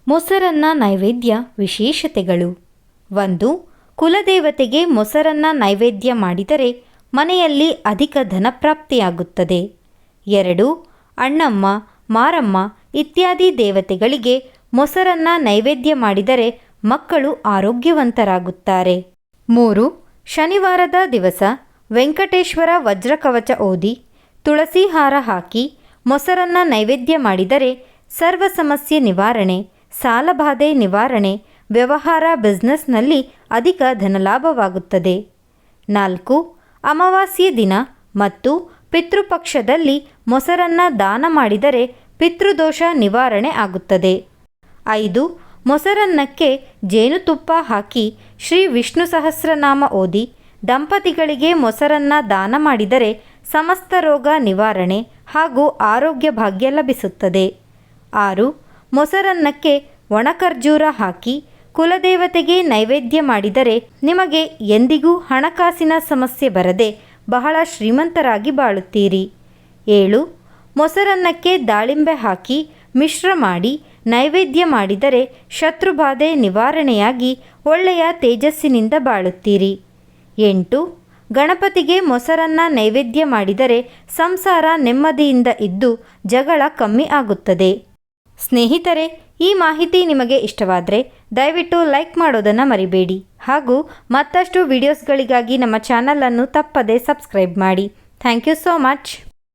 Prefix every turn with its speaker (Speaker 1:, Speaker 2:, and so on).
Speaker 1: ಮೊಸರನ್ನ ನೈವೇದ್ಯ ವಿಶೇಷತೆಗಳು. 1. ಕುಲದೇವತೆಗೆ ಮೊಸರನ್ನ ನೈವೇದ್ಯ ಮಾಡಿದರೆ ಮನೆಯಲ್ಲಿ ಅಧಿಕ ಧನಪ್ರಾಪ್ತಿಯಾಗುತ್ತದೆ. 2. ಅಣ್ಣಮ್ಮ, ಮಾರಮ್ಮ ಇತ್ಯಾದಿ ದೇವತೆಗಳಿಗೆ ಮೊಸರನ್ನ ನೈವೇದ್ಯ ಮಾಡಿದರೆ ಮಕ್ಕಳು ಆರೋಗ್ಯವಂತರಾಗುತ್ತಾರೆ. 3. ಶನಿವಾರದ ದಿವಸ ವೆಂಕಟೇಶ್ವರ ವಜ್ರಕವಚ ಓದಿ ತುಳಸಿ ಹಾರ ಹಾಕಿ ಮೊಸರನ್ನ ನೈವೇದ್ಯ ಮಾಡಿದರೆ ಸರ್ವ ಸಮಸ್ಯೆ ನಿವಾರಣೆ, ಸಾಲಬಾಧೆ ನಿವಾರಣೆ, ವ್ಯವಹಾರ ಬಿಸ್ನೆಸ್ನಲ್ಲಿ ಅಧಿಕ ಧನಲಾಭವಾಗುತ್ತದೆ. 4. ಅಮಾವಾಸ್ಯೆ ದಿನ ಮತ್ತು ಪಿತೃಪಕ್ಷದಲ್ಲಿ ಮೊಸರನ್ನ ದಾನ ಮಾಡಿದರೆ ಪಿತೃದೋಷ ನಿವಾರಣೆ ಆಗುತ್ತದೆ. 5. ಮೊಸರನ್ನಕ್ಕೆ ಜೇನುತುಪ್ಪ ಹಾಕಿ ಶ್ರೀ ವಿಷ್ಣು ಸಹಸ್ರನಾಮ ಓದಿ ದಂಪತಿಗಳಿಗೆ ಮೊಸರನ್ನ ದಾನ ಮಾಡಿದರೆ ಸಮಸ್ತ ರೋಗ ನಿವಾರಣೆ ಹಾಗೂ ಆರೋಗ್ಯ ಭಾಗ್ಯ ಲಭಿಸುತ್ತದೆ. 6. ಮೊಸರನ್ನಕ್ಕೆ ಒಣಖರ್ಜೂರ ಹಾಕಿ ಕುಲದೇವತೆಗೆ ನೈವೇದ್ಯ ಮಾಡಿದರೆ ನಿಮಗೆ ಎಂದಿಗೂ ಹಣಕಾಸಿನ ಸಮಸ್ಯೆ ಬರದೆ ಬಹಳ ಶ್ರೀಮಂತರಾಗಿ ಬಾಳುತ್ತೀರಿ. 7. ಮೊಸರನ್ನಕ್ಕೆ ದಾಳಿಂಬೆ ಹಾಕಿ ಮಿಶ್ರ ಮಾಡಿ ನೈವೇದ್ಯ ಮಾಡಿದರೆ ಶತ್ರುಬಾಧೆ ನಿವಾರಣೆಯಾಗಿ ಒಳ್ಳೆಯ ತೇಜಸ್ಸಿನಿಂದ ಬಾಳುತ್ತೀರಿ. 8. ಗಣಪತಿಗೆ ಮೊಸರನ್ನ ನೈವೇದ್ಯ ಮಾಡಿದರೆ ಸಂಸಾರ ನೆಮ್ಮದಿಯಿಂದ ಇದ್ದು ಜಗಳ ಕಮ್ಮಿ ಆಗುತ್ತದೆ. ಸ್ನೇಹಿತರೆ, ಈ ಮಾಹಿತಿ ನಿಮಗೆ ಇಷ್ಟವಾದರೆ ದಯವಿಟ್ಟು ಲೈಕ್ ಮಾಡೋದನ್ನು ಮರಿಬೇಡಿ ಹಾಗೂ ಮತ್ತಷ್ಟು ವಿಡಿಯೋಸ್ಗಳಿಗಾಗಿ ನಮ್ಮ ಚಾನಲನ್ನು ತಪ್ಪದೇ ಸಬ್ಸ್ಕ್ರೈಬ್ ಮಾಡಿ. Thank you so much.